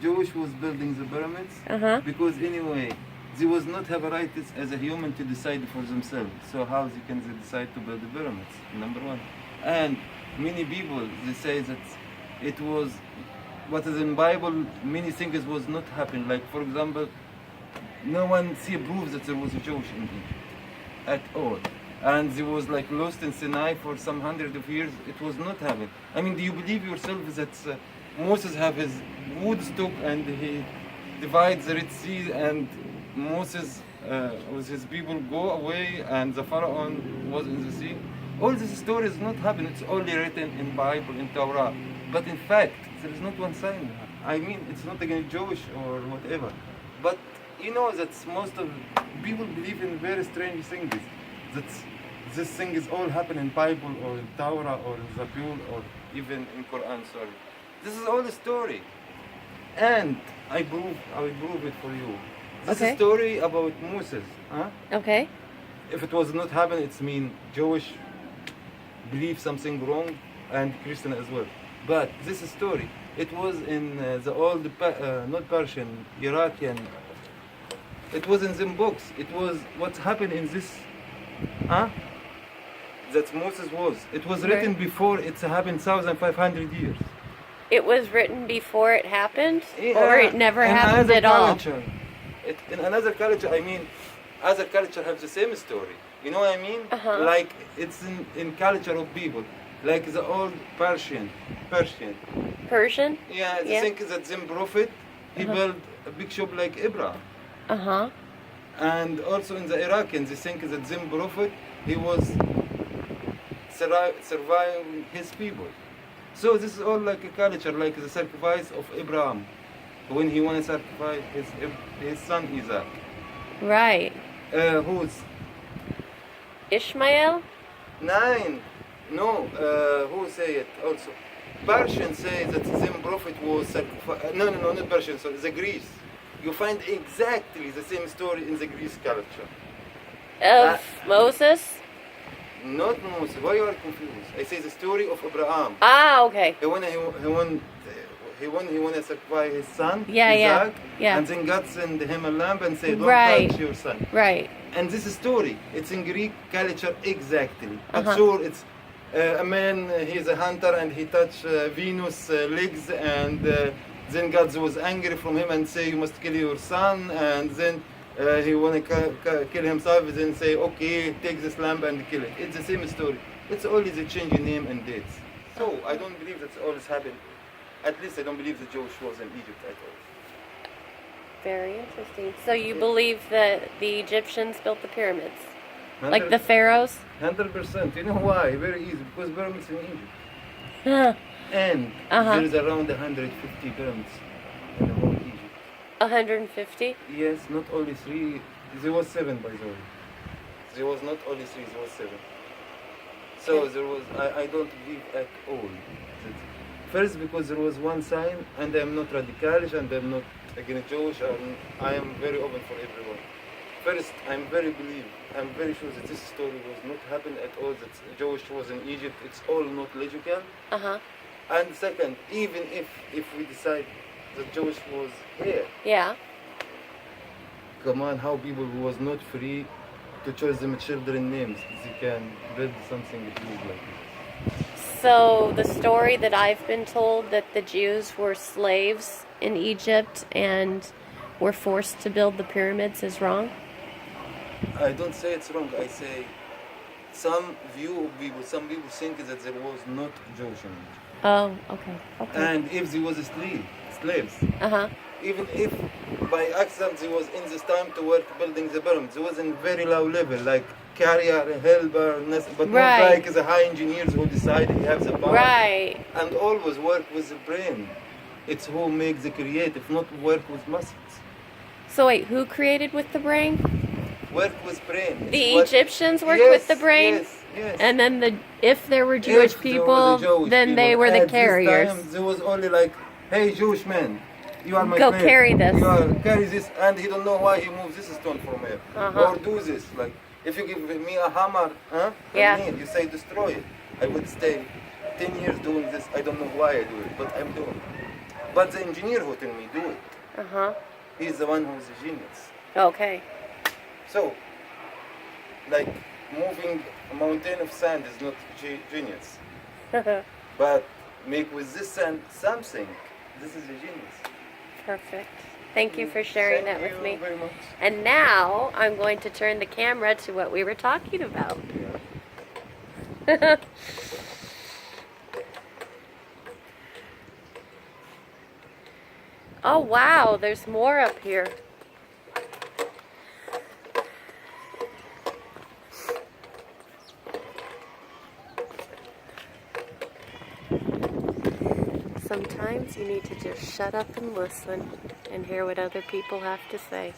Jewish was building the pyramids because anyway, they was not have a right as a human to decide for themselves. So how they can they decide to build the pyramids? Number one. And many people, they say that it was, what is in Bible, many things was not happening. Like for example, no one see proof that there was a Jewish in Egypt at all. And they was like lost in Sinai for some hundred of years. It was not happening. I mean, do you believe yourself that Moses have his wood stock and he divides the Red Sea and Moses with his people go away and the Pharaoh was in the sea? All this story is not happening. It's only written in Bible, in Torah. But in fact, there is not one sign. I mean, it's not against Jewish or whatever. But you know that most of people believe in very strange things. That this thing is all happen in Bible or in Torah or in Zabur or even in Quran. Sorry, this is all a story, and I will prove it for you. This is a story about Moses. Huh? Okay. If it was not happen, it's mean Jewish believe something wrong and Christian as well. But this story, it was in the old, not Persian, Iraqi. It was in them books. It was what happened in this, that Moses was. It was written before it happened 1,500 years. It was written before it happened, or it never happened at all. In another culture, I mean, other culture have the same story. You know what I mean? Like it's in culture of people, like the old Persian. Persian? Yeah, they think that them prophet he built a big shop like Abraham. And also in the Iraqis, they think that them prophet he was surviving his people. So this is all like a culture, like the sacrifice of Abraham when he wanted to sacrifice his son Isaac. Right. Who's? Ishmael? Nine. No. Who say it also? Persians say that them prophet was sacrificed. No, not Persian. Sorry, the Greece. You find exactly the same story in the Greece culture. Of Moses? Not Moses. Why you are confused? I say the story of Abraham. Okay. He wanted to sacrifice his son, Yeah. and then God sent him a lamp and said, "Don't touch your son." Right. And this story, it's in Greek culture exactly. But sure, it's a man. He's a hunter and he touched Venus' legs, and then God was angry from him and say, "You must kill your son." And then he want to kill himself, then say, okay, take this lamb and kill it. It's the same story. It's only the change in name and dates. So I don't believe that's all this happened. At least I don't believe the Jewish was in Egypt at all. Very interesting. So you believe that the Egyptians built the pyramids? Like the pharaohs? 100%. You know why? Very easy. Because pyramids in Egypt. And there is around 150 pyramids in the whole Egypt. 150? Yes, not only 3. There was 7 by the way. There was not only 3, there was 7. So there was, I don't believe at all. First because there was one sign and I'm not radical and I'm not against Jewish, and I am very open for everyone. First, I'm very sure that this story was not happened at all, that Jewish was in Egypt. It's all not logical. And second, even if we decide that Jewish was here. Yeah. Come on, how people who was not free to choose them children names, they can build something big like this. So the story that I've been told that the Jews were slaves in Egypt and were forced to build the pyramids is wrong? I don't say it's wrong. I say some view of people, some people think that there was not Jewish in Egypt. Oh, okay. And if there was slaves, even if by accident there was in this time to work building the pyramids, it was in very low level, like carrier, helper, but not like the high engineers who decide he has the power. Right. And always work with the brain. It's who makes the creative, not work with muscles. So wait, who created with the brain? Work with brain. The Egyptians worked with the brain? Yes. And then if there were Jewish people, then they were the carriers. This time, there was only like, hey, Jewish man, you are my Go friend. carry this. Carry this, and he don't know why he moves this stone from here. Or do this. Like, if you give me a hammer, you say destroy it. I would stay 10 years doing this. I don't know why I do it, but I'm doing it. But the engineer who told me do it, Uh-huh. he's the one who's a genius. Okay. So, like, moving a mountain of sand is not genius. But make with this sand something, this is a genius. Perfect. Thank you for sharing Thank that with you me. very much. And now I'm going to turn the camera to what we were talking about. Yeah. Oh wow, there's more up here. Sometimes you need to just shut up and listen and hear what other people have to say.